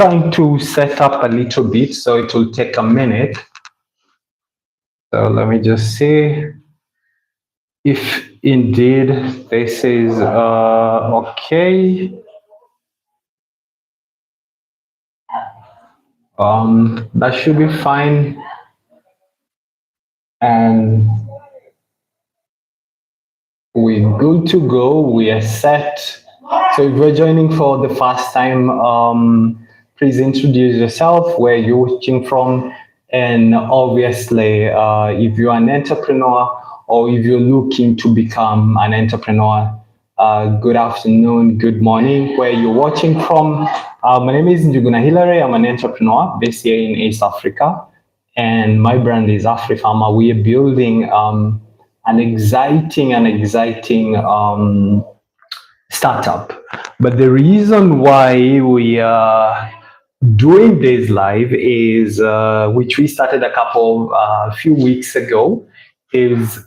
trying to set up a little bit, so it will take a minute. So let me just see if indeed this is okay. That should be fine. And we're good to go. We are set. So if you're joining for the first time, please introduce yourself, where you're watching from, and obviously, if you're an entrepreneur or if you're looking to become an entrepreneur, good afternoon, good morning, where you're watching from. My name is Njuguna Hilary. I'm an entrepreneur based here in East Africa, and my brand is Afrifama. We are building an exciting startup. But the reason why we are doing this live is, which we started a few weeks ago, is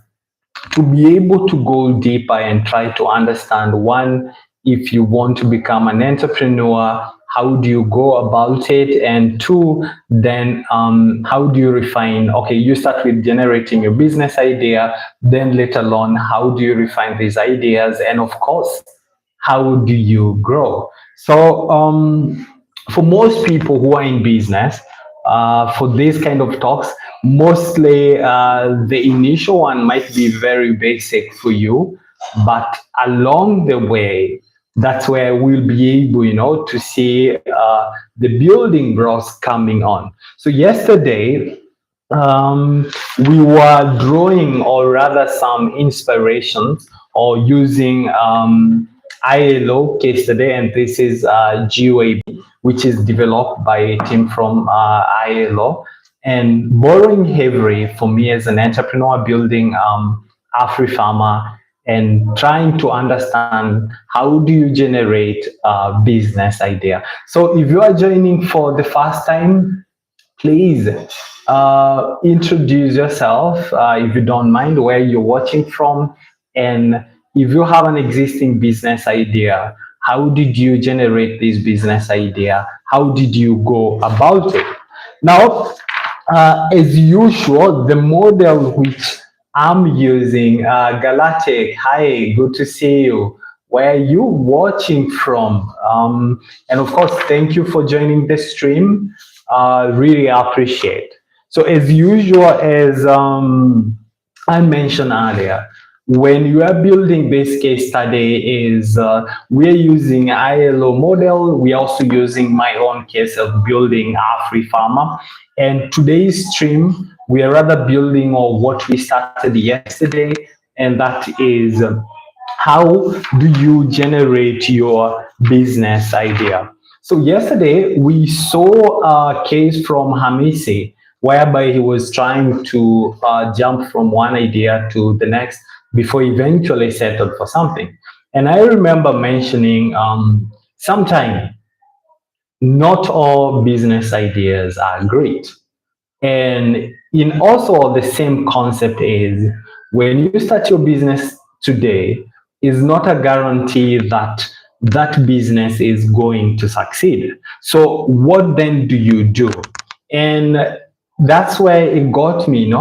to be able to go deeper and try to understand, one, if you want to become an entrepreneur, how do you go about it? And two, then how do you refine? Okay, you start with generating your business idea, then later on, how do you refine these ideas? And of course, how do you grow? So for most people who are in business, for these kind of talks, mostly the initial one might be very basic for you, but along the way, that's where we'll be able, to see the building blocks coming on. So yesterday, we were drawing, or rather some inspirations, or using ILO case study, and this is SIYB, which is developed by a team from ILO. And borrowing heavily for me as an entrepreneur, building Afrifama, and trying to understand how do you generate a business idea. So if you are joining for the first time, please introduce yourself, if you don't mind, where you're watching from, and if you have an existing business idea, how did you generate this business idea? How did you go about it? Now, as usual, the model which I'm using, Galactic, hi, good to see you. Where are you watching from? And of course, thank you for joining the stream. Really appreciate. So as usual, as I mentioned earlier, when you are building this case study, is we're using ILO model. We're also using my own case of building Afrifama. And today's stream, we are rather building on what we started yesterday, and that is how do you generate your business idea. So yesterday we saw a case from Hamisi, whereby he was trying to jump from one idea to the next before eventually settled for something. And I remember mentioning sometime, not all business ideas are great. And in also the same concept is, when you start your business today, is not a guarantee that that business is going to succeed. So what then do you do? And that's where it got me,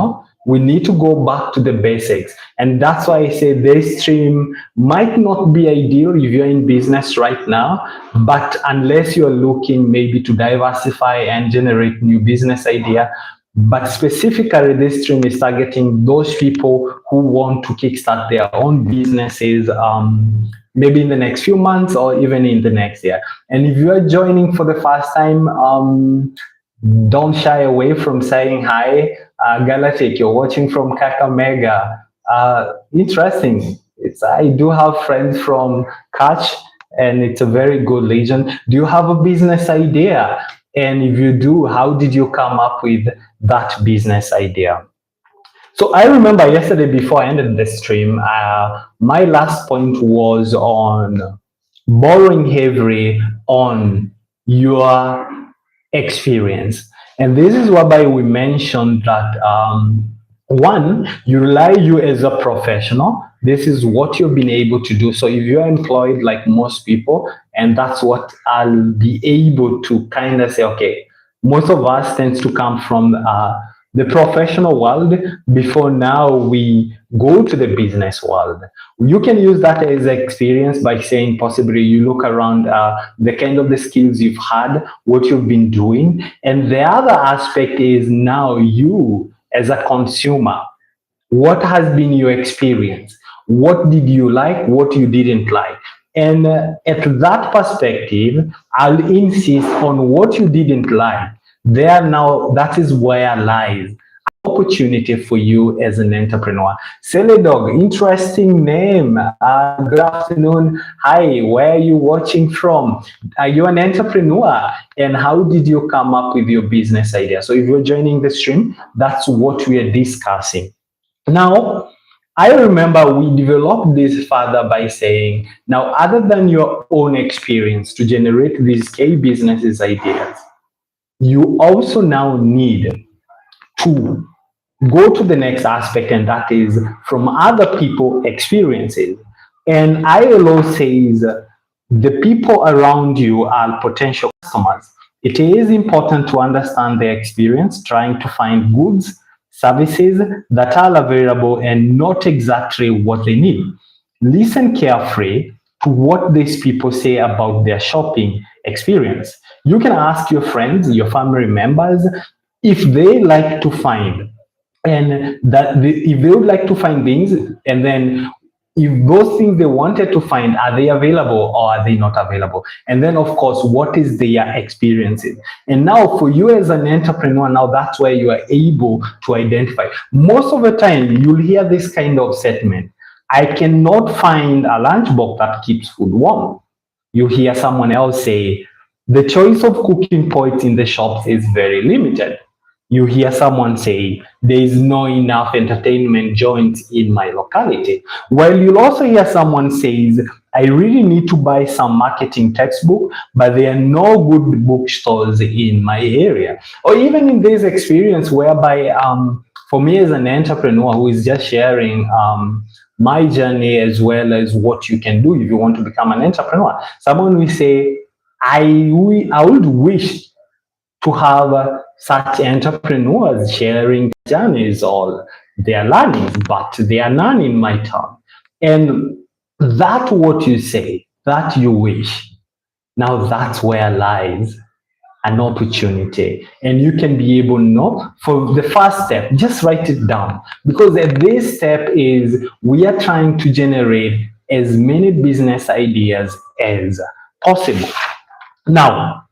we need to go back to the basics. And that's why I say this stream might not be ideal if you're in business right now, but unless you're looking maybe to diversify and generate new business idea. But specifically, this stream is targeting those people who want to kickstart their own businesses, maybe in the next few months or even in the next year. And if you are joining for the first time, don't shy away from saying hi. Galactic, you're watching from Kakamega. Interesting. I do have friends from Kutch, and it's a very good region. Do you have a business idea? And if you do, how did you come up with that business idea? So I remember yesterday, before I ended the stream, my last point was on borrowing heavily on your experience. And this is whereby we mentioned that one, you as a professional, this is what you've been able to do. So if you're employed like most people, and that's what I'll be able to kind of say, okay, most of us tends to come from the professional world before now we go to the business world. You can use that as experience by saying possibly you look around the kind of the skills you've had, what you've been doing. And the other aspect is now you as a consumer, what has been your experience? What did you like? What you didn't like? And at that perspective, I'll insist on what you didn't like. There now, that is where lies opportunity for you as an entrepreneur. Celedog, interesting name. Good afternoon. Hi, where are you watching from? Are you an entrepreneur? And how did you come up with your business idea? So if you're joining the stream, that's what we are discussing. Now, I remember we developed this further by saying, now, other than your own experience to generate these K businesses ideas, you also now need to go to the next aspect, and that is from other people experiences. And ILO says the people around you are potential customers. It is important to understand their experience, trying to find goods, services that are available and not exactly what they need. Listen carefully to what these people say about their shopping experience. You can ask your friends, your family members, if they like to find, and if they would like to find things, and then if those things they wanted to find, are they available or are they not available? And then, of course, what is their experiences? And now for you as an entrepreneur, now that's where you are able to identify. Most of the time, you'll hear this kind of statement: I cannot find a lunchbox that keeps food warm. You hear someone else say, the choice of cooking pots in the shops is very limited. You hear someone say, there is no enough entertainment joints in my locality. While you'll also hear someone says, I really need to buy some marketing textbook, but there are no good bookstores in my area. Or even in this experience whereby, for me as an entrepreneur who is just sharing my journey as well as what you can do if you want to become an entrepreneur, someone will say, I would wish to have such entrepreneurs sharing journeys or their learnings, but they are none in my town. And that what you say, that you wish, now that's where lies an opportunity. And you can be able not for the first step, just write it down. Because at this step is we are trying to generate as many business ideas as possible. Now,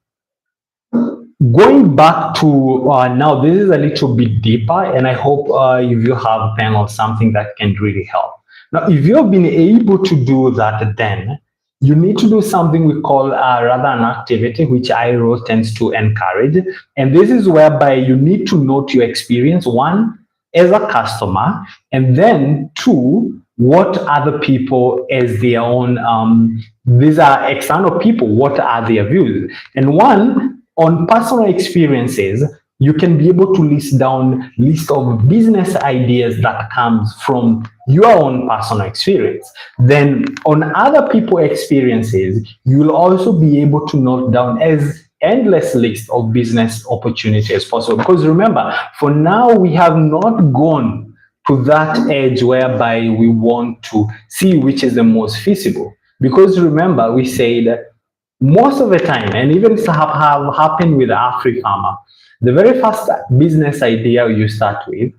going back to now, this is a little bit deeper, and I hope if you have a pen or something that can really help. Now, if you've been able to do that, then you need to do something we call rather an activity, which IRO tends to encourage. And this is whereby you need to note your experience, one, as a customer, and then two, what other people as their own, these are external people, what are their views? And one, on personal experiences, you can be able to list of business ideas that comes from your own personal experience. Then on other people's experiences, you'll also be able to note down as endless list of business opportunities possible. Because remember, for now, we have not gone to that edge whereby we want to see which is the most feasible. Because remember, we said most of the time, and even have happened with Afrifama, the very first business idea you start with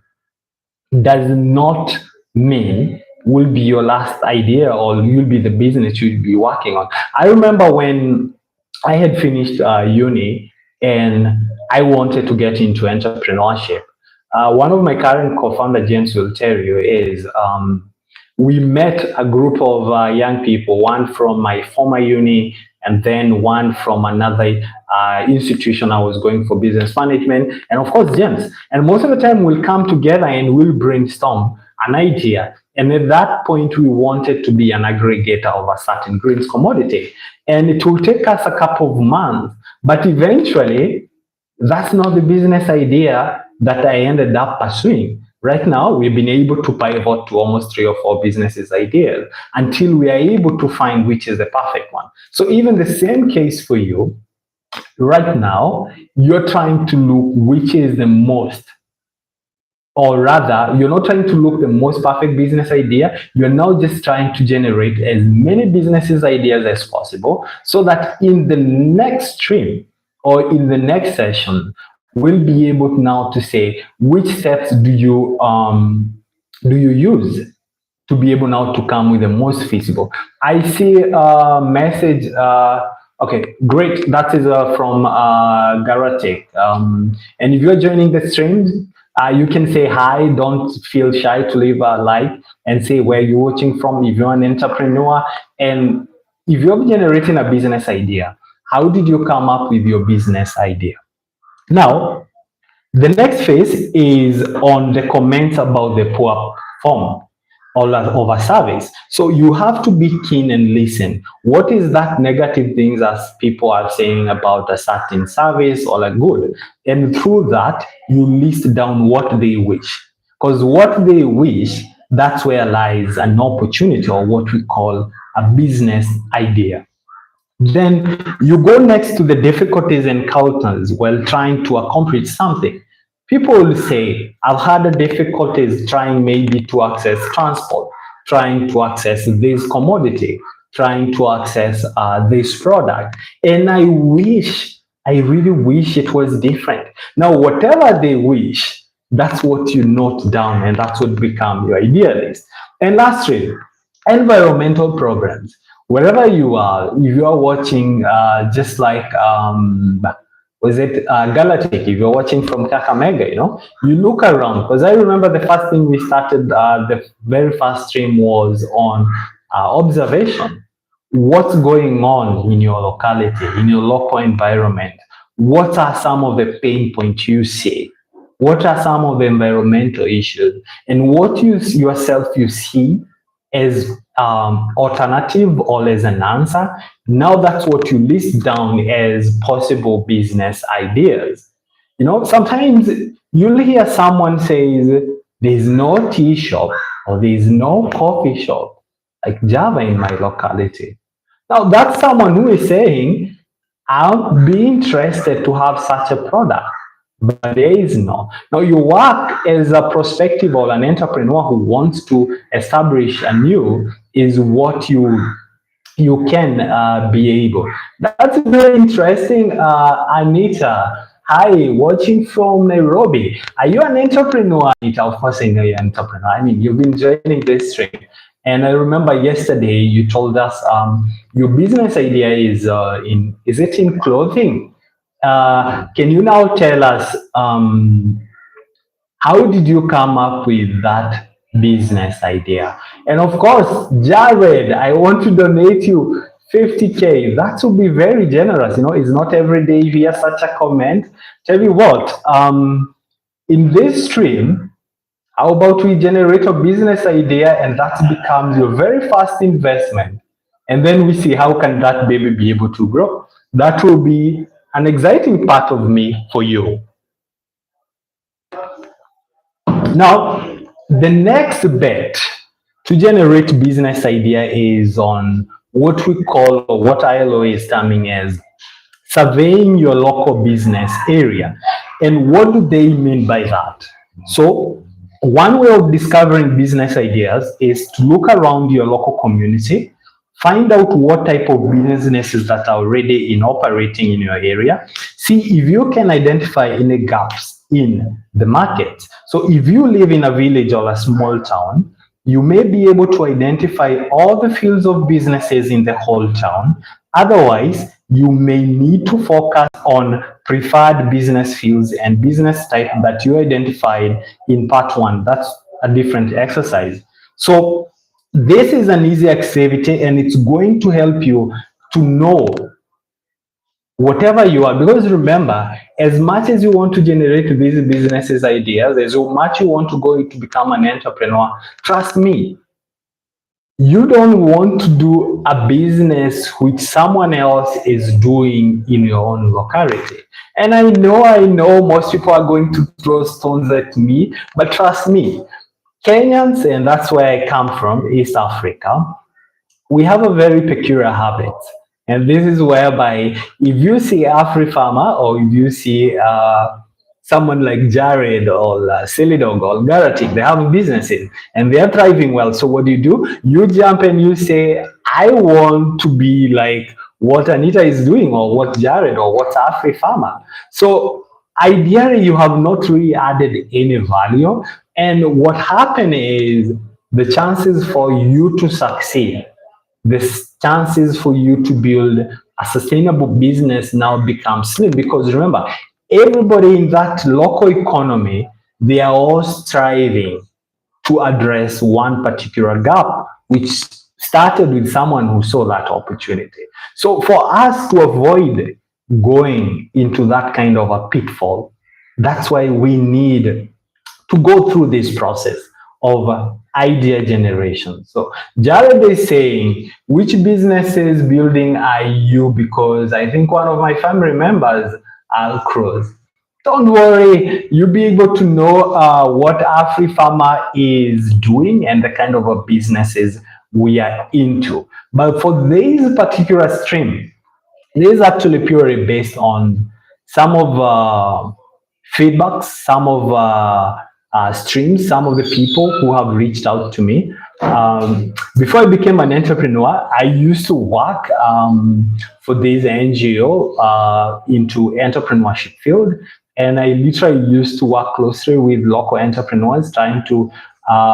does not mean will be your last idea or you'll be the business you'll be working on. I remember when I had finished uni and I wanted to get into entrepreneurship. One of my current co-founder, James, will tell you is we met a group of young people, one from my former uni and then one from another institution I was going for business management, and of course James. And most of the time we'll come together and we'll brainstorm an idea. And at that point we wanted to be an aggregator of a certain greens commodity. And it will take us a couple of months, but eventually that's not the business idea that I ended up pursuing. Right now, we've been able to pivot to almost 3 or 4 businesses ideas until we are able to find which is the perfect one. So even the same case for you, right now, you're trying to look which is the most, or rather, you're not trying to look the most perfect business idea. You're now just trying to generate as many businesses ideas as possible so that in the next stream or in the next session, we'll be able now to say which steps do you use to be able now to come with the most feasible. I see a message. Okay, great. That is from Garatek. And if you're joining the stream, you can say hi. Don't feel shy to leave a like and say where you're watching from. If you're an entrepreneur and if you're generating a business idea, how did you come up with your business idea? Now, the next phase is on the comments about the poor form of a service. So you have to be keen and listen. What is that negative things as people are saying about a certain service or a good? And through that, you list down what they wish. Because what they wish, that's where lies an opportunity or what we call a business idea. Then you go next to the difficulties and encounters while trying to accomplish something. People will say, I've had difficulties trying maybe to access transport, trying to access this commodity, trying to access this product. And I really wish it was different. Now, whatever they wish, that's what you note down and that's what become your idea list. And lastly, environmental programs. Wherever you are, if you are watching just like was it Galactic, if you're watching from Kakamega, you look around, because I remember the first thing we started, the very first stream was on observation. What's going on in your locality, in your local environment? What are some of the pain points you see? What are some of the environmental issues? And what you see as alternative or as an answer. Now that's what you list down as possible business ideas. Sometimes you'll hear someone says there's no tea shop or there's no coffee shop like Java in my locality. Now that's someone who is saying, I'll be interested to have such a product, but there is no. Now you work as a prospective or an entrepreneur who wants to establish a new is what you can be able. That's very interesting, Anita. Hi, watching from Nairobi. Are you an entrepreneur, Anita? Of course, I know you're an entrepreneur. I mean, you've been joining this stream. And I remember yesterday you told us your business idea is it in clothing? Can you now tell us how did you come up with that business idea? And of course, Jared, I want to donate you 50K. That would be very generous. It's not every day you hear such a comment. Tell you what, in this stream, how about we generate a business idea and that becomes your very first investment? And then we see how can that baby be able to grow. That will be an exciting part of me for you. Now, the next bet to generate business idea is on what we call, or what ILO is terming as surveying your local business area. And what do they mean by that? So, one way of discovering business ideas is to look around your local community, find out what type of businesses that are already operating in your area, see if you can identify any gaps in the market. So if you live in a village or a small town, you may be able to identify all the fields of businesses in the whole town. Otherwise, you may need to focus on preferred business fields and business type that you identified in part 1. That's a different exercise. So this is an easy activity and it's going to help you to know whatever you are, because remember, as much as you want to generate these businesses ideas, as much you want to go to become an entrepreneur, trust me, You don't want to do a business which someone else is doing in your own locality. And I know most people are going to throw stones at me, but trust me, Kenyans, and that's where I come from, East Africa, we have a very peculiar habit. And this is whereby if you see Afrifama or if you see someone like Jared or Silly Dog or Garatic, they have businesses and they're thriving well. So what do? You jump and you say, I want to be like what Anita is doing or what Jared or what Afrifama. So ideally, you have not really added any value. And what happened is the chances for you to succeed, the chances for you to build a sustainable business now become slim, because remember, everybody in that local economy, they are all striving to address one particular gap, which started with someone who saw that opportunity. So for us to avoid going into that kind of a pitfall, that's why we need to go through this process of idea generation. So Jared is saying, which businesses building are you? Because I think one of my family members, Al Cruz. Don't worry, you'll be able to know what Afrifama is doing and the kind of businesses we are into. But for this particular stream, this is actually purely based on some of feedbacks, some of streams, some of the people who have reached out to me. Before I became an entrepreneur, I used to work for this NGO into entrepreneurship field, and I literally used to work closely with local entrepreneurs, trying to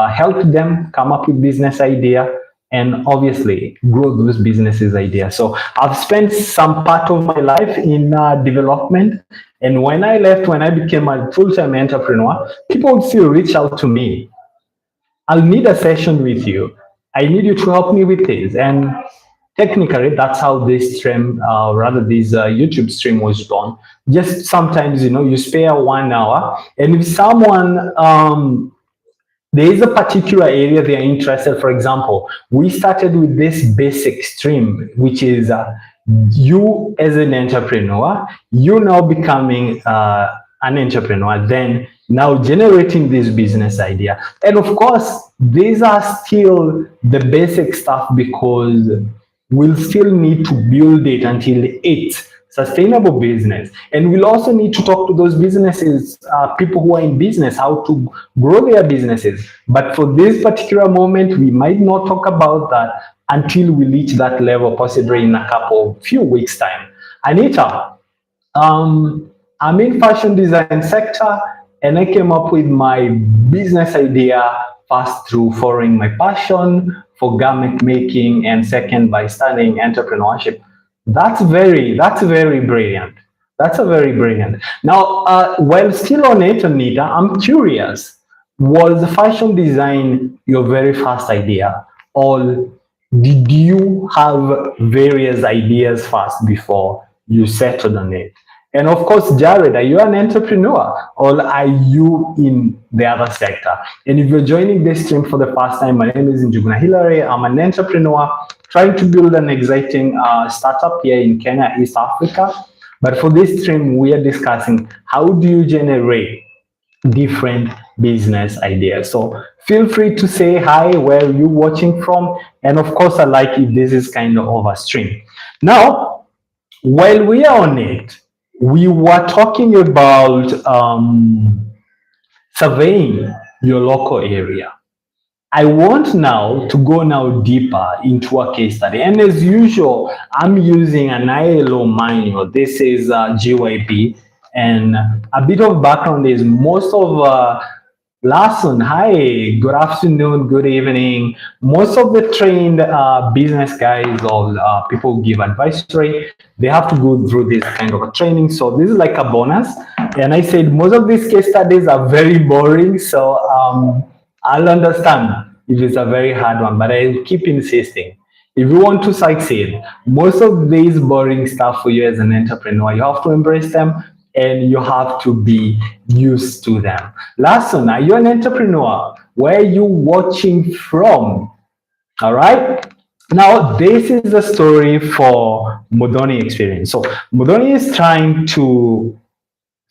help them come up with business idea and obviously grow those businesses ideas. So I've spent some part of my life in development. And when I left, when I became a full-time entrepreneur, people would still reach out to me. I'll need a session with you. I need you to help me with this. And technically, that's how this stream, this YouTube stream was done. Just sometimes, you spare 1 hour. And if someone there is a particular area they are interested. For example, we started with this basic stream, which is you as an entrepreneur, you now becoming an entrepreneur, then now generating this business idea. And of course, these are still the basic stuff, because we'll still need to build it until it's sustainable business. And we'll also need to talk to those businesses, people who are in business, how to grow their businesses. But for this particular moment, we might not talk about that until we reach that level, possibly in a few weeks time. Anita, I'm in fashion design sector, and I came up with my business idea first through following my passion for garment making, and second by studying entrepreneurship. That's very brilliant. That's a very brilliant. Now, while still on it, Anita, I'm curious, was fashion design your very first idea, or did you have various ideas first before you settled on it? And of course, Jared, are you an entrepreneur, or are you in the other sector? And if you're joining this stream for the first time, my name is Njuguna Hilary. I'm an entrepreneur trying to build an exciting startup here in Kenya, East Africa. But for this stream, we are discussing how do you generate different business ideas. So feel free to say hi, where are you watching from? And of course, I like if this is kind of a stream. Now, while we are on it, we were talking about surveying your local area. I want now to go now deeper into a case study. And as usual, I'm using an ILO manual. This is SIYB. And a bit of background is most of lesson, hi, good afternoon, good evening. Most of the trained business guys or people who give advisory, they have to go through this kind of a training. So this is like a bonus. And I said most of these case studies are very boring. So I'll understand if it's a very hard one, but I'll keep insisting. If you want to succeed, most of these boring stuff for you as an entrepreneur, you have to embrace them and you have to be used to them. Last one, are you an entrepreneur? Where are you watching from? All right. Now, this is the story for Modoni experience. So, Modoni is trying to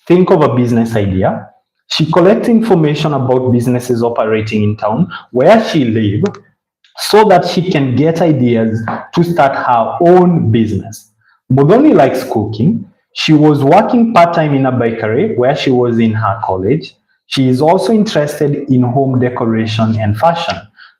think of a business idea. She collects information about businesses operating in town where she lives so that she can get ideas to start her own business. Modoni likes cooking. She was working part time in a bakery where she was in her college. She is also interested in home decoration and fashion.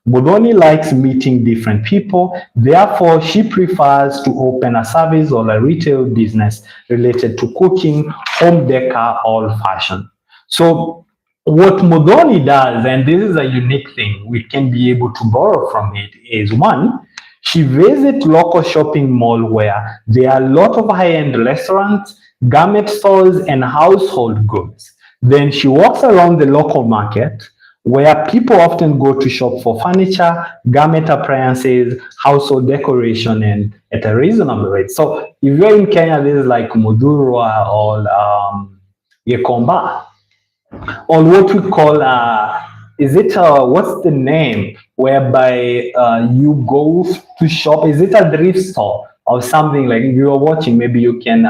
Modoni likes meeting different people, therefore, she prefers to open a service or a retail business related to cooking, home decor, or fashion. So, what Modoni does, and this is a unique thing we can be able to borrow from it, is one, she visits local shopping mall where there are a lot of high-end restaurants, garment stores, and household goods. Then she walks around the local market where people often go to shop for furniture, garment appliances, household decoration, and at a reasonable rate. So if you're in Kenya, this is like Mudurwa or Yekomba, or what we call is it what's the name whereby you go to shop, is it a thrift store or something? Like if you are watching, maybe you can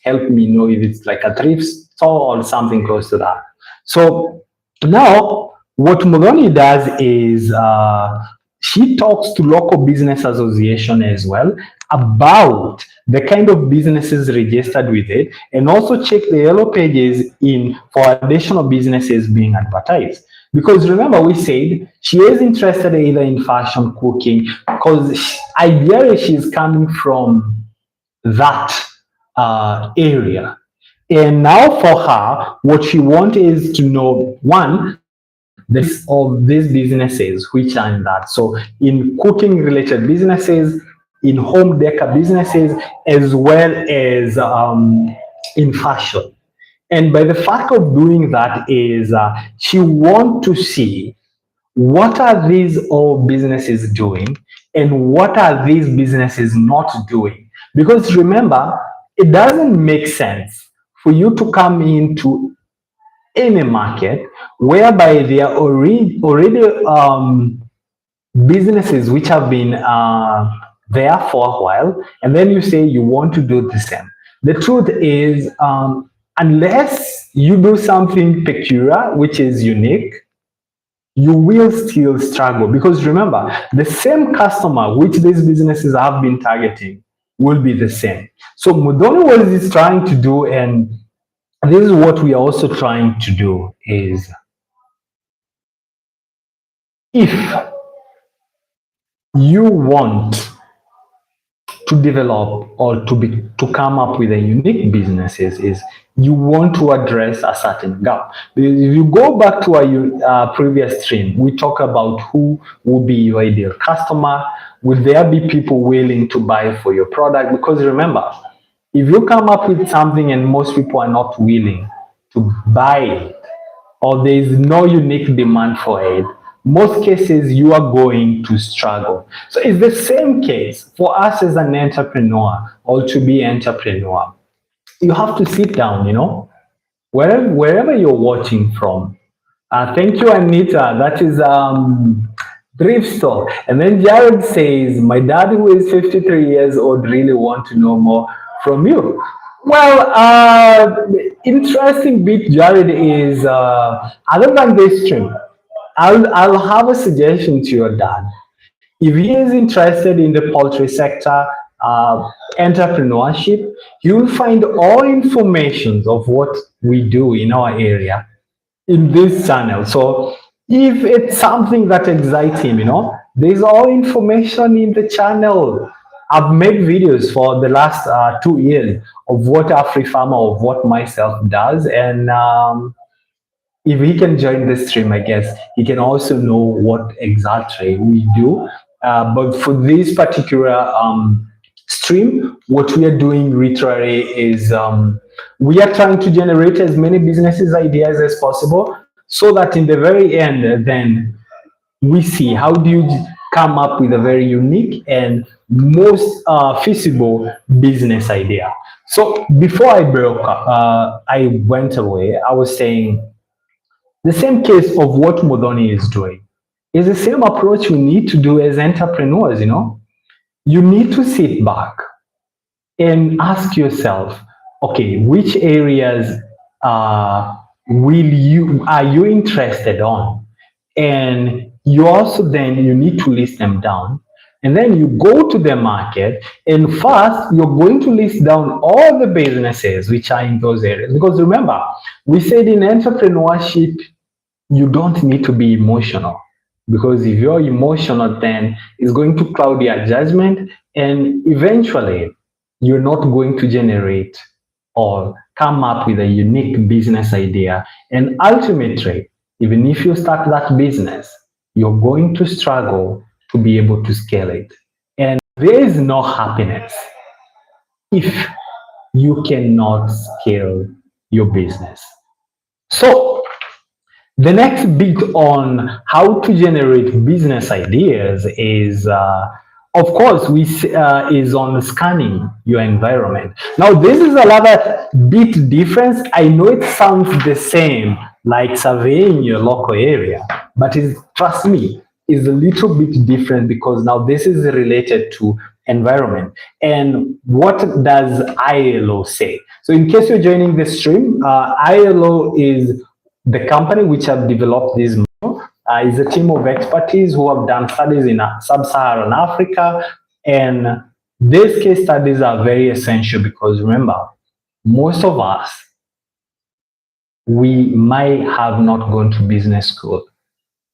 help me know if it's like a thrift store or something close to that. So now what Moroni does is she talks to local business association as well about the kind of businesses registered with it, and also check the yellow pages in for additional businesses being advertised. Because remember, we said she is interested either in fashion, cooking, because ideally she's coming from that area. And now for her, what she wants is to know one, the list of these businesses which are in that. So in cooking related businesses, in home decor businesses, as well as in fashion. And by the fact of doing that is she wants to see what are these all businesses doing and what are these businesses not doing. Because remember, it doesn't make sense for you to come into any market whereby there are already businesses which have been there for a while, and then you say you want to do the same. The truth is, unless you do something peculiar, which is unique, you will still struggle. Because remember, the same customer which these businesses have been targeting will be the same. So Mudoni, what is trying to do, and this is what we are also trying to do, is if you want to develop or to come up with a unique businesses, is you want to address a certain gap. If you go back to our previous stream, we talk about who will be your ideal customer. Will there be people willing to buy for your product? Because remember, if you come up with something and most people are not willing to buy it, or there is no unique demand for it, most cases you are going to struggle. So it's the same case for us as an entrepreneur or to be entrepreneur. You have to sit down, wherever you're watching from. Thank you, Anita. That is thrift store. And then Jared says, my dad, who is 53 years old, really want to know more from you. Well, interesting bit, Jared, is other than this stream, I'll have a suggestion to your dad. If he is interested in the poultry sector, entrepreneurship, you'll find all information of what we do in our area in this channel. So if it's something that excites him, there's all information in the channel. I've made videos for the last 2 years of what Afrifama, of what myself does, and if he can join the stream, I guess he can also know what exactly we do. But for this particular stream, what we are doing literally is we are trying to generate as many businesses ideas as possible, so that in the very end, then we see how do you come up with a very unique and most feasible business idea. So before I broke up, I went away, I was saying the same case of what Modoni is doing. It's the same approach we need to do as entrepreneurs, you know. You need to sit back and ask yourself, okay, which areas are you interested on? And you also then you need to list them down. And then you go to the market, and first you're going to list down all the businesses which are in those areas. Because remember, we said in entrepreneurship, you don't need to be emotional, because if you're emotional, then it's going to cloud your judgment, and eventually you're not going to generate or come up with a unique business idea. And ultimately, even if you start that business, you're going to struggle to be able to scale it. And there is no happiness if you cannot scale your business. So the next bit on how to generate business ideas is, of course, is on scanning your environment. Now, this is another bit difference. I know it sounds the same, like surveying your local area, but trust me, is a little bit different, because now this is related to environment. And what does ILO say? So in case you're joining the stream, ILO is the company which have developed this model. Is a team of expertise who have done studies in sub-Saharan Africa, and these case studies are very essential, because remember, most of us, we might have not gone to business school,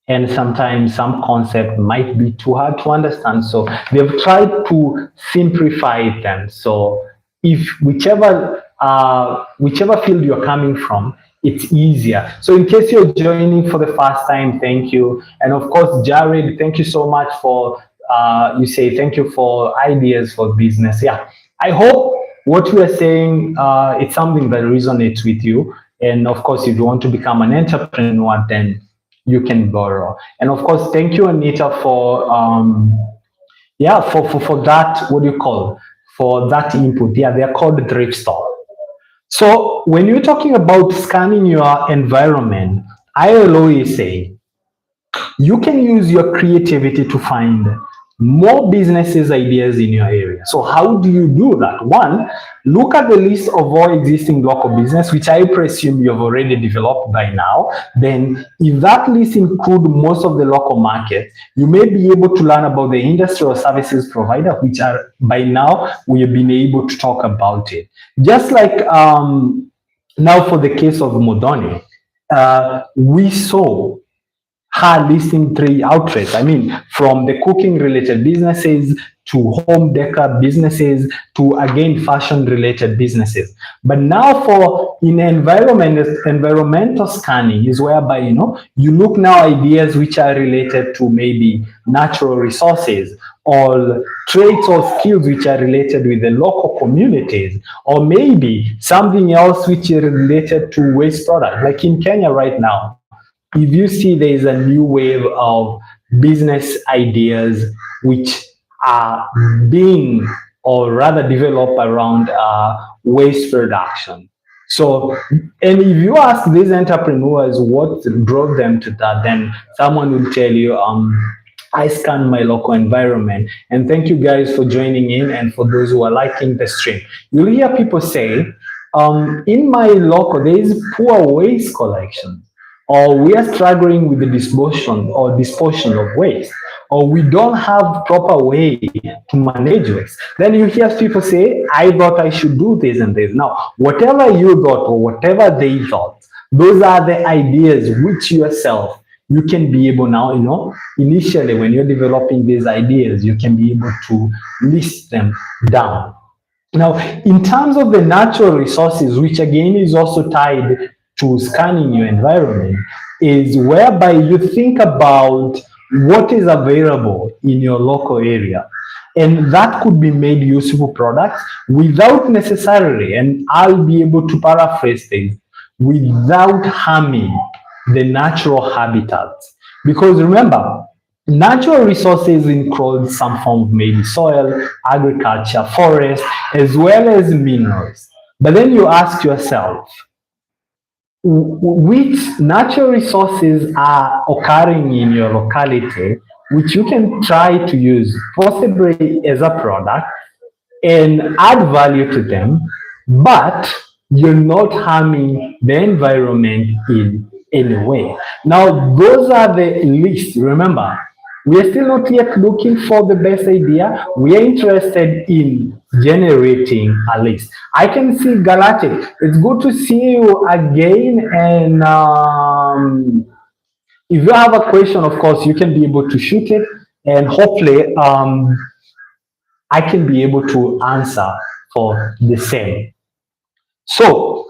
and sometimes some concept might be too hard to understand, so they've tried to simplify them. So if whichever field you're coming from, it's easier. So in case you're joining for the first time, thank you. And of course, Jared, thank you so much for you say thank you for ideas for business. Yeah, I hope what we are saying, it's something that resonates with you. And of course, if you want to become an entrepreneur, then you can borrow. And of course, thank you, Anita, for for that, what do you call, for that input. Yeah, they're called thrift store. So when you're talking about scanning your environment, ILO is saying you can use your creativity to find more businesses ideas in your area. So how do you do that? One, look at the list of all existing local business, which I presume you have already developed by now. Then if that list includes most of the local market, you may be able to learn about the industry or services provider, which are by now we have been able to talk about it. Just like now for the case of Modoni, we saw her listing 3 outlets. I mean, from the cooking related businesses to home decor businesses to again fashion related businesses. But now for environmental scanning is whereby you look now ideas which are related to maybe natural resources, or traits or skills which are related with the local communities, or maybe something else which is related to waste product. Like in Kenya right now, if you see there is a new wave of business ideas which are being, or rather developed around waste production. So, and if you ask these entrepreneurs what drove them to that, then someone will tell you, I scan my local environment. And thank you guys for joining in, and for those who are liking the stream. You'll hear people say, in my local, there is poor waste collection, or we are struggling with the disposition of waste, or we don't have proper way to manage waste. Then you hear people say, I thought I should do this and this. Now, whatever you thought or whatever they thought, those are the ideas which yourself, you can be able now, initially when you're developing these ideas, you can be able to list them down. Now, in terms of the natural resources, which again is also tied to scanning your environment, is whereby you think about what is available in your local area. And that could be made useful products without necessarily, and I'll be able to paraphrase this, without harming the natural habitats. Because remember, natural resources include some form of maybe soil, agriculture, forest, as well as minerals. But then you ask yourself, which natural resources are occurring in your locality, which you can try to use possibly as a product and add value to them, but you're not harming the environment in any way. Now, those are the list. Remember, we are still not yet looking for the best idea. We are interested in generating a list. I can see Galactic. It's good to see you again. And if you have a question, of course, you can be able to shoot it. And hopefully, I can be able to answer for the same. So,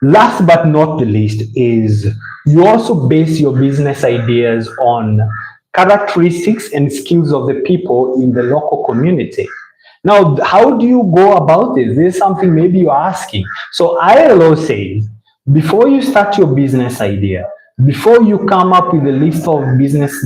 last but not the least is you also base your business ideas on characteristics and skills of the people in the local community. Now, how do you go about this? This is something maybe you're asking. So ILO says, before you start your business idea, before you come up with a list of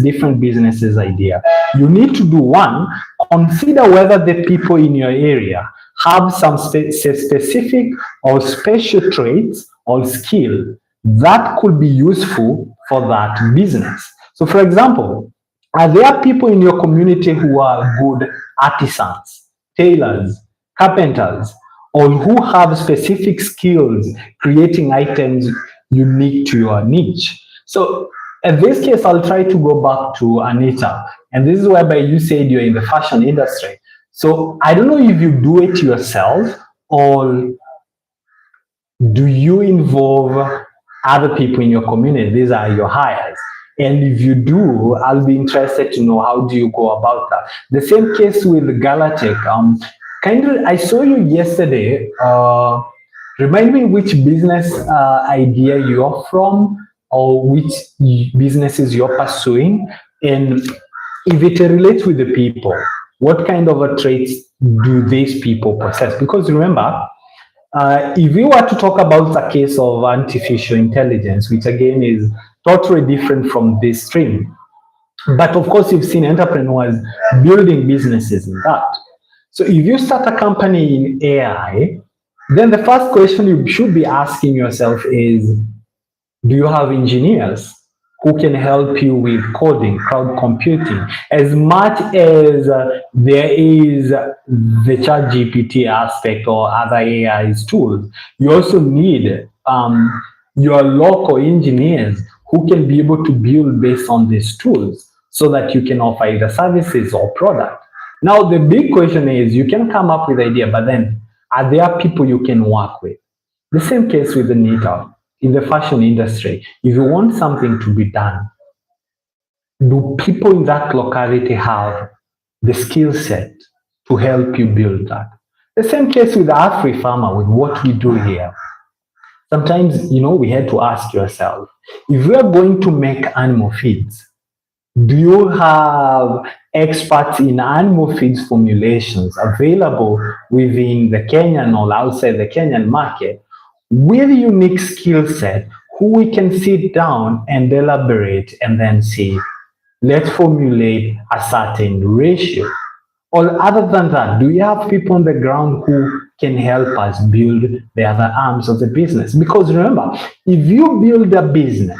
different businesses idea, you need to do one, consider whether the people in your area have some specific or special traits or skill that could be useful for that business. So for example, are there people in your community who are good artisans, tailors, carpenters, or who have specific skills creating items unique to your niche? So in this case, I'll try to go back to Anita. And this is whereby you said you're in the fashion industry. So I don't know if you do it yourself or do you involve other people in your community? These are your hires. And if you do, I'll be interested to know how do you go about that. The same case with Galactic. I saw you yesterday. Remind me which business idea you're from or which businesses you're pursuing, and if it relates with the people, what kind of a traits do these people possess? Because remember, if we were to talk about a case of artificial intelligence, which again is totally different from this stream, but of course you've seen entrepreneurs building businesses in that. So if you start a company in AI, then the first question you should be asking yourself is, do you have engineers who can help you with coding, cloud computing? As much as there is the ChatGPT aspect or other AI tools, you also need your local engineers who can be able to build based on these tools so that you can offer either services or product. Now, the big question is, you can come up with idea, but then are there people you can work with? The same case with the NITA. In the fashion industry, if you want something to be done, do people in that locality have the skill set to help you build that? The same case with Afrifama, with what we do here. Sometimes, we had to ask yourself, if we are going to make animal feeds, do you have experts in animal feeds formulations available within the Kenyan or outside the Kenyan market with unique skill set who we can sit down and elaborate and then say, let's formulate a certain ratio? Or other than that, do you have people on the ground who can help us build the other arms of the business? Because remember, if you build a business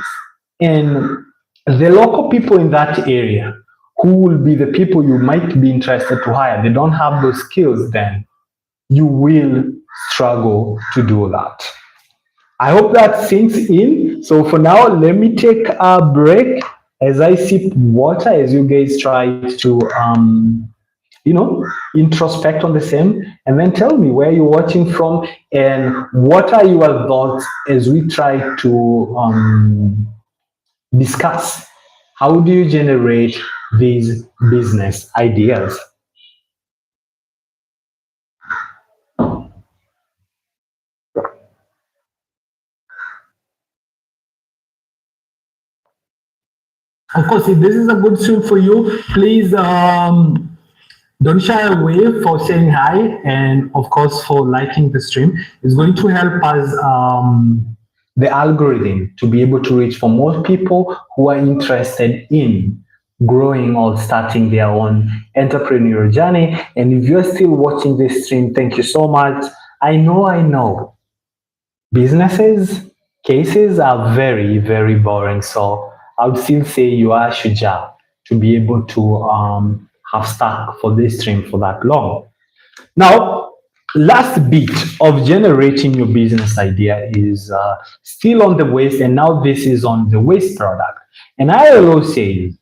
and the local people in that area who will be the people you might be interested to hire, they don't have those skills, then you will struggle to do that. I hope that sinks in. So for now, let me take a break as I sip water as you guys try to, introspect on the same, and then tell me where you're watching from and what are your thoughts as we try to discuss how do you generate these business ideas. Of course, if this is a good stream for you, please don't shy away for saying hi, and of course for liking the stream. It's going to help us the algorithm to be able to reach for more people who are interested in growing or starting their own entrepreneurial journey. And if you're still watching this stream, thank you so much. I know businesses cases are very, very boring. So I would still say you are shuja to be able to have stuck for this stream for that long. Now, last bit of generating your business idea is still on the waste, and now this is on the waste product. And I always say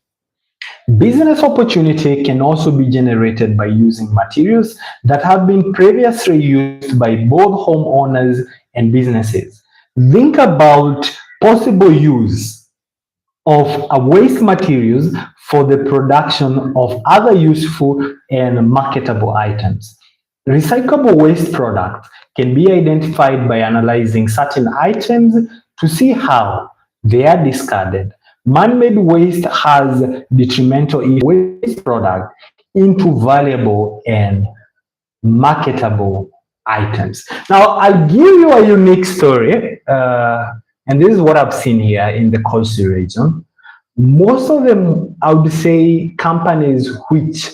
business opportunity can also be generated by using materials that have been previously used by both homeowners and businesses. Think about possible use of waste materials for the production of other useful and marketable items. Recyclable waste products can be identified by analyzing certain items to see how they are discarded. Man-made waste has detrimental waste product into valuable and marketable items. Now, I'll give you a unique story, and this is what I've seen here in the Coastal region. Most of them, I would say, companies which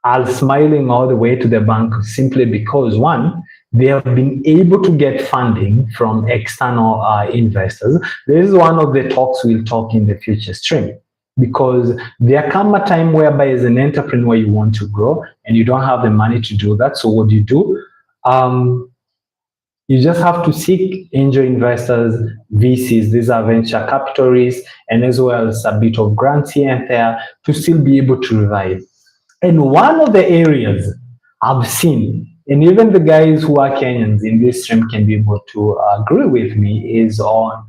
are smiling all the way to the bank simply because, one, they have been able to get funding from external investors. This is one of the talks we'll talk in the future stream, because there come a time whereby as an entrepreneur you want to grow and you don't have the money to do that. So what do? You just have to seek angel investors, VCs, these are venture capitalists, and as well as a bit of grants here and there to still be able to revive. And one of the areas I've seen, and even the guys who are Kenyans in this stream can be able to agree with me, is on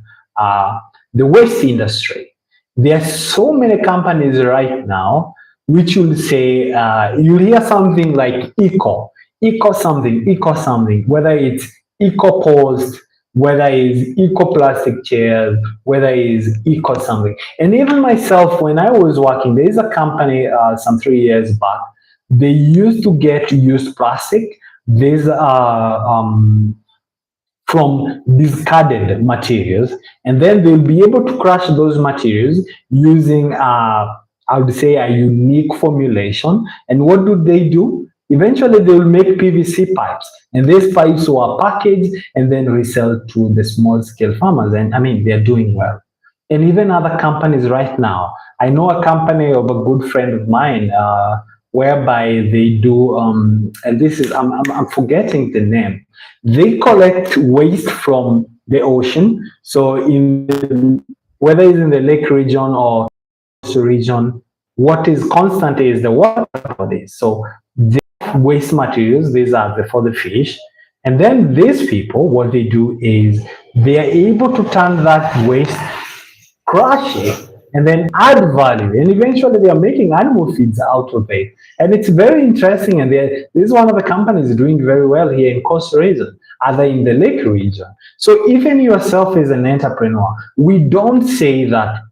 the waste industry. There are so many companies right now which will say, you'll hear something like eco something, whether it's eco post, whether it's eco plastic chairs, whether it's eco something. And even myself, when I was working, there is a company some 3 years back, they used to get used plastic. These are from discarded materials, and then they'll be able to crush those materials using, I would say, a unique formulation. And what do? Eventually, they will make PVC pipes, and these pipes were packaged and then resell to the small scale farmers. And I mean, they're doing well. And even other companies right now. I know a company of a good friend of mine, whereby they do, and this is, I'm forgetting the name. They collect waste from the ocean. So whether it's in the lake region or coastal region, what is constant is the water for this. So waste materials, these are for the fish, and then these people, what they do is they are able to turn that waste, crush it, and then add value, and eventually they are making animal feeds out of it. And it's very interesting, and this is one of the companies doing very well here in coastal region, other in the lake region. So even yourself as an entrepreneur, we don't say that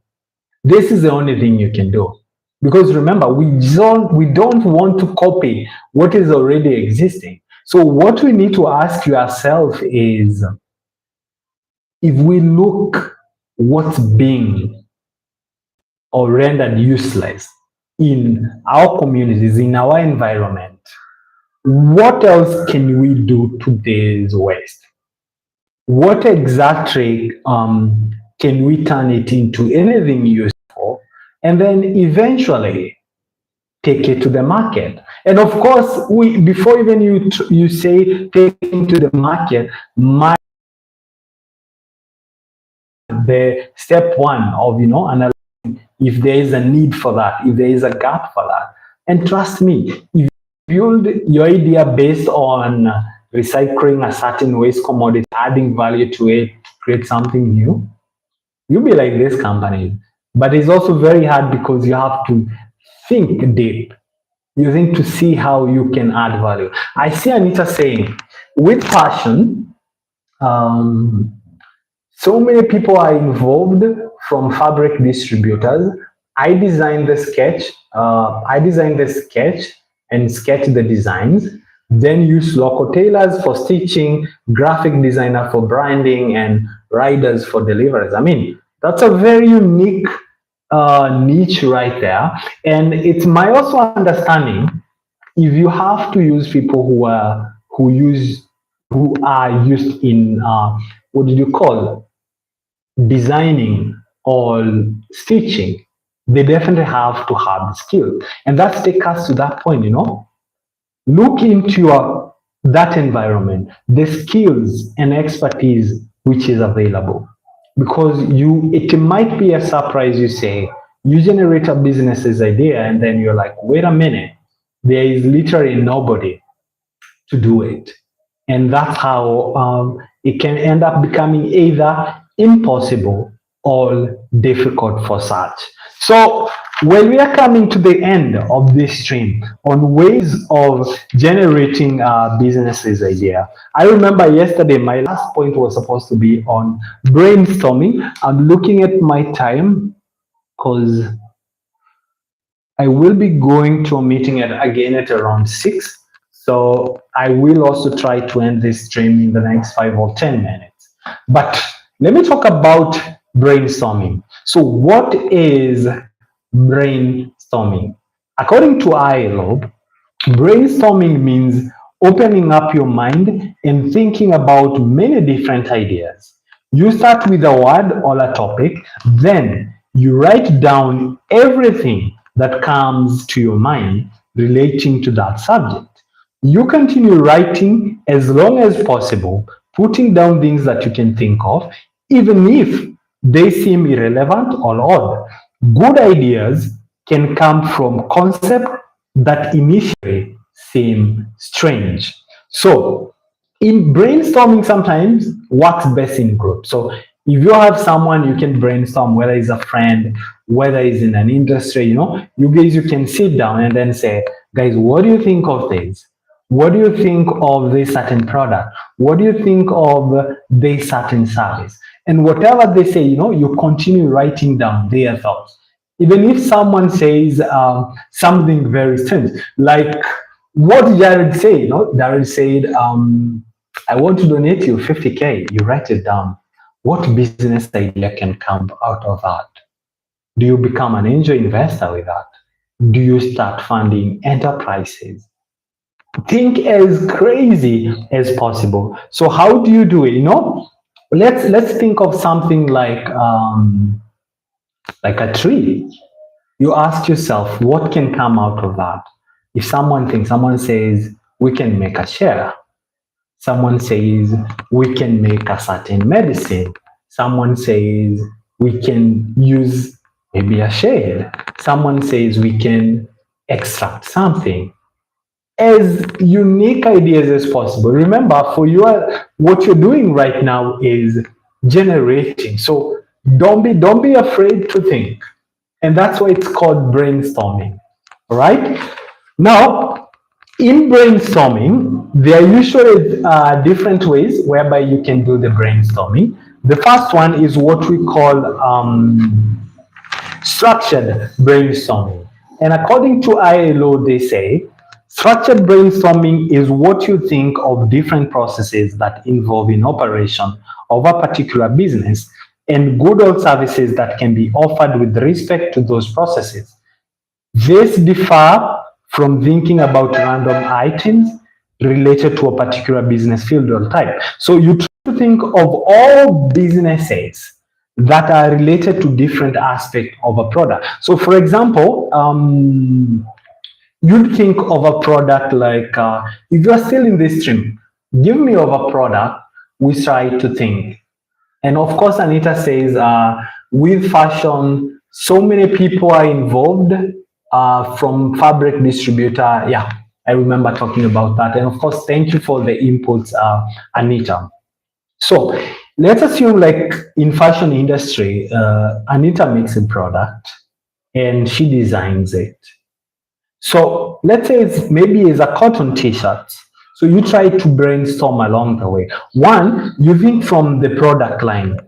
this is the only thing you can do. Because remember, we don't want to copy what is already existing. So what we need to ask yourself is, if we look what's being or rendered useless in our communities, in our environment, what else can we do to this waste? What exactly can we turn it into anything useful? And then eventually take it to the market. And of course, before even you say take it to the market, the step one of analyzing if there is a need for that, if there is a gap for that. And trust me, if you build your idea based on recycling a certain waste commodity, adding value to it, to create something new, you'll be like this company. But it's also very hard because you have to think deep. You think to see how you can add value. I see Anita saying, with passion, so many people are involved, from fabric distributors. I designed the sketch. And sketch the designs. Then use local tailors for stitching, graphic designer for branding, and riders for deliveries. I mean, that's a very unique niche right there. And it's my also understanding, if you have to use people who are used in what did you call designing, or stitching, they definitely have to have the skill. And that takes us to that point, look into that environment, the skills and expertise which is available. Because it might be a surprise. You generate a business's idea and then you're like, wait a minute, there is literally nobody to do it. And that's how it can end up becoming either impossible or difficult for such. So when we are coming to the end of this stream on ways of generating a business's idea, I remember yesterday my last point was supposed to be on brainstorming. I'm looking at my time because I will be going to a meeting again at around 6. So I will also try to end this stream in the next 5 or 10 minutes. But let me talk about brainstorming. So what is brainstorming? According to ILO, brainstorming means opening up your mind and thinking about many different ideas. You start with a word or a topic, then you write down everything that comes to your mind relating to that subject. You continue writing as long as possible, putting down things that you can think of, even if they seem irrelevant or odd. Good ideas can come from concepts that initially seem strange. So, in brainstorming, sometimes works best in groups. So, if you have someone you can brainstorm, whether it's a friend, whether it's in an industry, you can sit down and then say, guys, what do you think of this? What do you think of this certain product? What do you think of this certain service? And whatever they say, you continue writing down their thoughts. Even if someone says something very strange, like what Jared said, Jared said, I want to donate you 50K. You write it down. What business idea can come out of that? Do you become an angel investor with that? Do you start funding enterprises? Think as crazy as possible. So how do you do it? Let's think of something like a tree. You ask yourself, what can come out of that? If someone says, we can make a share. Someone says, we can make a certain medicine. Someone says, we can use maybe a shade. Someone says, we can extract something. As unique ideas as possible. Remember, what you're doing right now is generating. So don't be afraid to think. And that's why it's called brainstorming. All right? Now, in brainstorming, there are usually different ways whereby you can do the brainstorming. The first one is what we call structured brainstorming. And according to ILO, they say, structured brainstorming is what you think of different processes that involve in operation of a particular business and goods or services that can be offered with respect to those processes. This differ from thinking about random items related to a particular business field or type. So you try to think of all businesses that are related to different aspects of a product. So for example, you'd think of a product like, if you're still in this stream, give me of a product, we try to think. And of course, Anita says, with fashion, so many people are involved from fabric distributor. Yeah, I remember talking about that. And of course, thank you for the inputs, Anita. So let's assume like in fashion industry, Anita makes a product and she designs it. So let's say maybe it's a cotton t-shirt. So you try to brainstorm along the way. One, you think from the product line.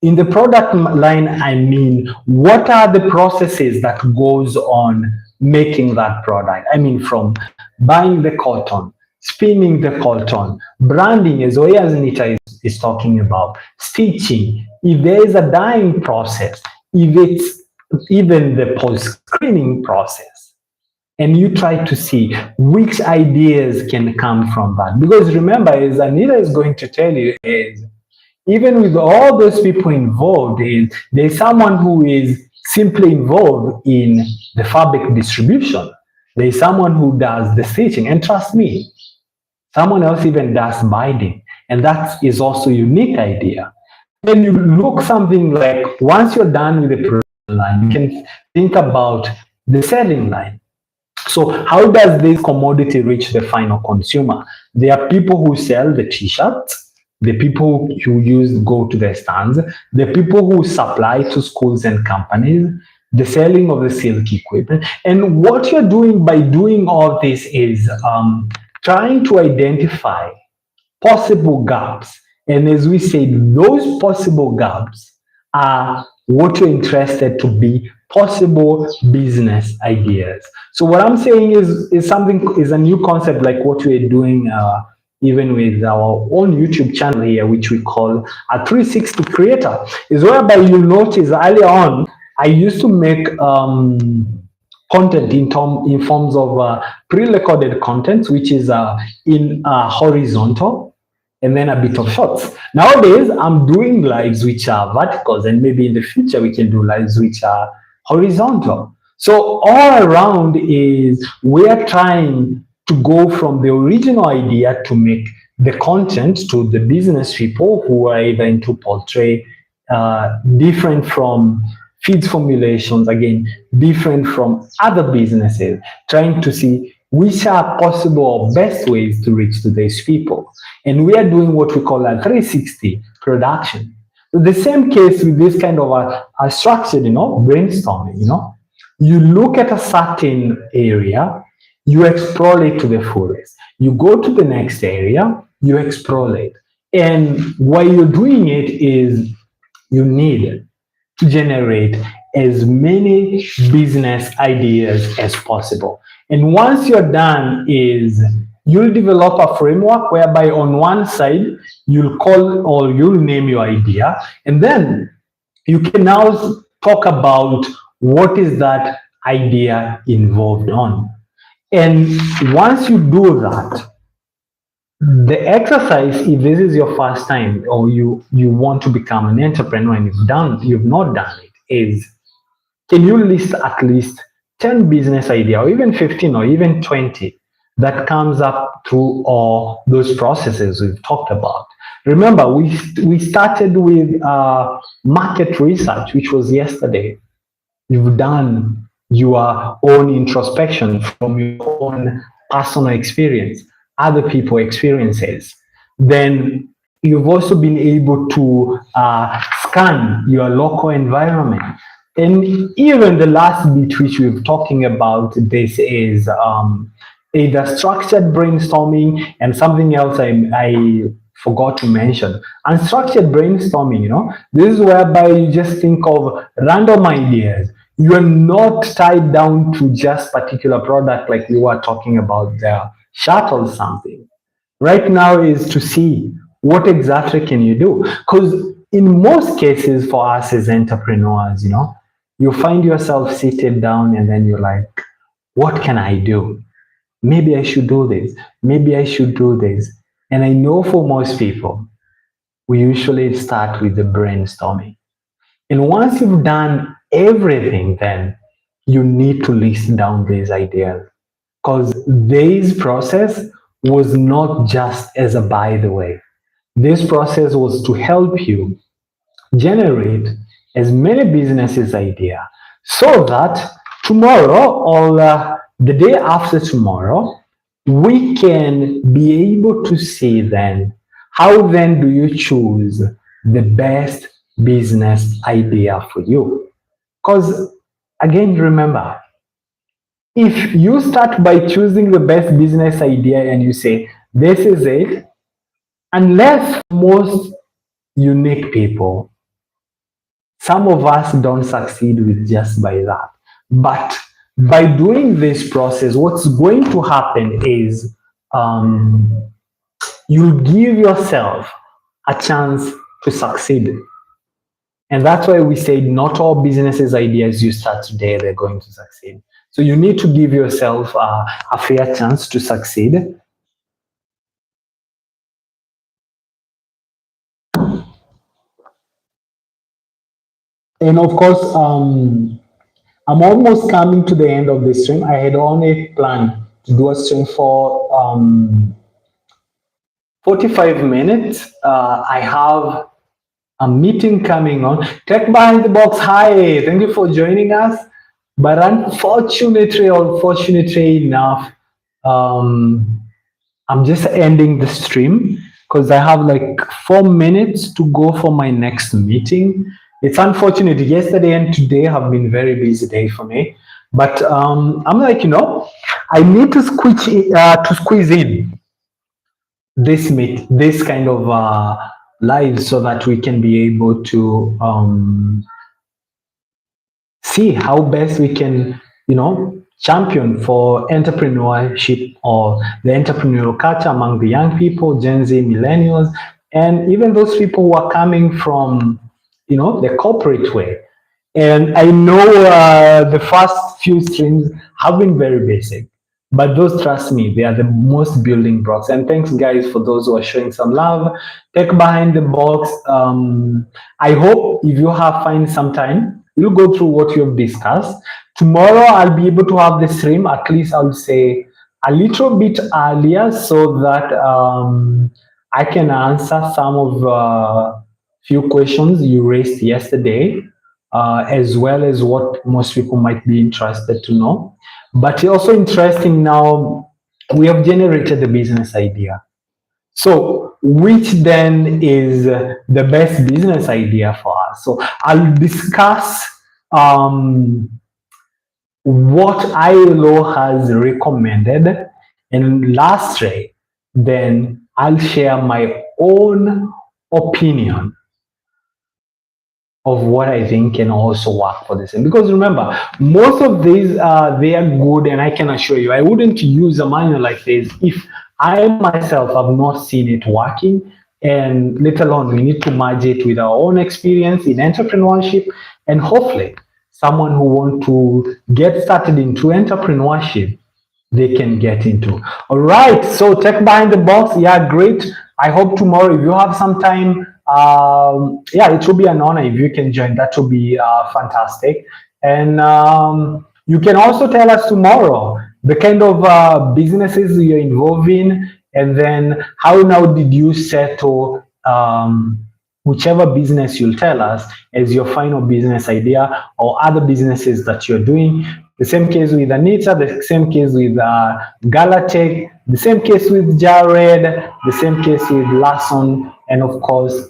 In the product line, I mean, what are the processes that goes on making that product? I mean, from buying the cotton, spinning the cotton, branding, as Anita is talking about, stitching, if there is a dyeing process, if it's even the post-screening process. And you try to see which ideas can come from that. Because remember, as Anita is going to tell you, is even with all those people involved, there's someone who is simply involved in the fabric distribution. There's someone who does the stitching, and trust me, someone else even does binding, and that is also a unique idea. Then you look something like, once you're done with the production line, you can think about the selling line. So how does this commodity reach the final consumer? There are people who sell the t-shirts, the people who go to the stands, the people who supply to schools and companies, the selling of the silk equipment. And what you're doing by doing all this is trying to identify possible gaps. And as we said, those possible gaps are what you're interested to be possible business ideas. So what I'm saying is a new concept, like what we're doing even with our own YouTube channel here, which we call a 360 creator, is whereby you notice earlier on, I used to make content in forms of pre-recorded content, which is in horizontal, and then a bit of shorts. Nowadays, I'm doing lives which are verticals, and maybe in the future we can do lives which are horizontal. So all around is we're trying to go from the original idea to make the content to the business people who are either into poultry, different from feeds formulations, again, different from other businesses, trying to see which are possible or best ways to reach to these people. And we are doing what we call a 360 production. So the same case with this kind of a structured, brainstorming, you look at a certain area, you explore it to the fullest. You go to the next area, you explore it. And while you're doing it is you need to generate as many business ideas as possible. And once you're done is you'll develop a framework whereby on one side you'll call or you'll name your idea, and then you can now talk about what is that idea involved on. And once you do that, the exercise, if this is your first time or you want to become an entrepreneur and you've not done it, is can you list at least 10 business idea or even 15 or even 20 that comes up through all those processes we've talked about. Remember, we started with market research, which was yesterday. You've done your own introspection from your own personal experience, other people's experiences. Then you've also been able to scan your local environment. And even the last bit which we're talking about, this is either structured brainstorming and something else I forgot to mention. Unstructured brainstorming, this is whereby you just think of random ideas. You are not tied down to just particular product like we were talking about the shirt or something. Right now is to see what exactly can you do. Because in most cases for us as entrepreneurs, you find yourself seated down and then you're like, what can I do? Maybe I should do this. Maybe I should do this. And I know for most people, we usually start with the brainstorming. And once you've done everything, then you need to list down these ideas. Because this process was not just as a by the way. This process was to help you generate as many businesses idea so that tomorrow or the day after tomorrow, we can be able to see then how then do you choose the best business idea for you. Because again, remember, if you start by choosing the best business idea and you say, this is it, unless most unique people, some of us don't succeed with just by that. But by doing this process, what's going to happen is you'll give yourself a chance to succeed. And that's why we say not all businesses ideas you start today, they're going to succeed. So you need to give yourself a fair chance to succeed. And of course, I'm almost coming to the end of the stream. I had only planned to do a stream for 45 minutes. I have a meeting coming on. Tech Behind the Box, hi, thank you for joining us. But unfortunately enough, um, I'm just ending the stream because I have like 4 minutes to go for my next meeting. It's unfortunate. Yesterday and today have been very busy day for me, but I'm like, I need to squeeze in this kind of live so that we can be able to see how best we can, champion for entrepreneurship or the entrepreneurial culture among the young people, Gen Z, millennials, and even those people who are coming from, the corporate way. And I know the first few streams have been very basic, but those, trust me, they are the most building blocks. And thanks, guys, for those who are showing some love. Tech Behind the Box. I hope if you have find some time, you'll go through what you've discussed. Tomorrow, I'll be able to have the stream, at least I'll say a little bit earlier so that I can answer some of few questions you raised yesterday, as well as what most people might be interested to know. But also interesting now, we have generated the business idea. So, which then is the best business idea for us? So, I'll discuss what ILO has recommended, and lastly, then I'll share my own opinion of what I think can also work for this. Because remember, most of these they are good, and I can assure you, I wouldn't use a manual like this if I myself have not seen it working. And let alone we need to merge it with our own experience in entrepreneurship, and hopefully someone who want to get started into entrepreneurship, they can get into. All right, so Tech Behind the Box, yeah, great. I hope tomorrow, if you have some time, yeah, it will be an honor if you can join. That will be fantastic. And you can also tell us tomorrow the kind of businesses you're involved in, and then how now did you settle whichever business you'll tell us as your final business idea, or other businesses that you're doing. The same case with Anita, the same case with Galatech, the same case with Jared, the same case with Lasson, and of course,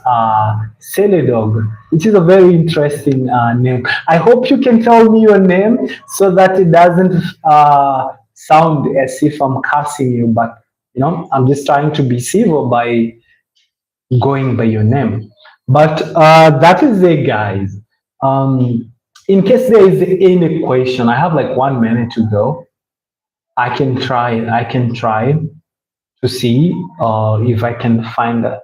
Celedog, which is a very interesting name. I hope you can tell me your name so that it doesn't sound as if I'm cursing you, but I'm just trying to be civil by going by your name. But that is it, guys. In case there is any question, I have like 1 minute to go. I can try to see if I can find a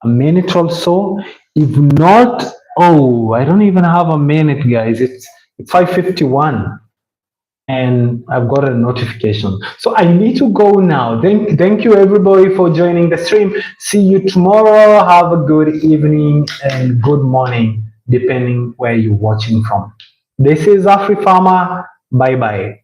minute or so. If not, oh, I don't even have a minute, guys. It's 5:51. And I've got a notification. So I need to go now. Thank you everybody for joining the stream. See you tomorrow. Have a good evening and good morning, depending where you're watching from. This is Afrifama. Bye bye.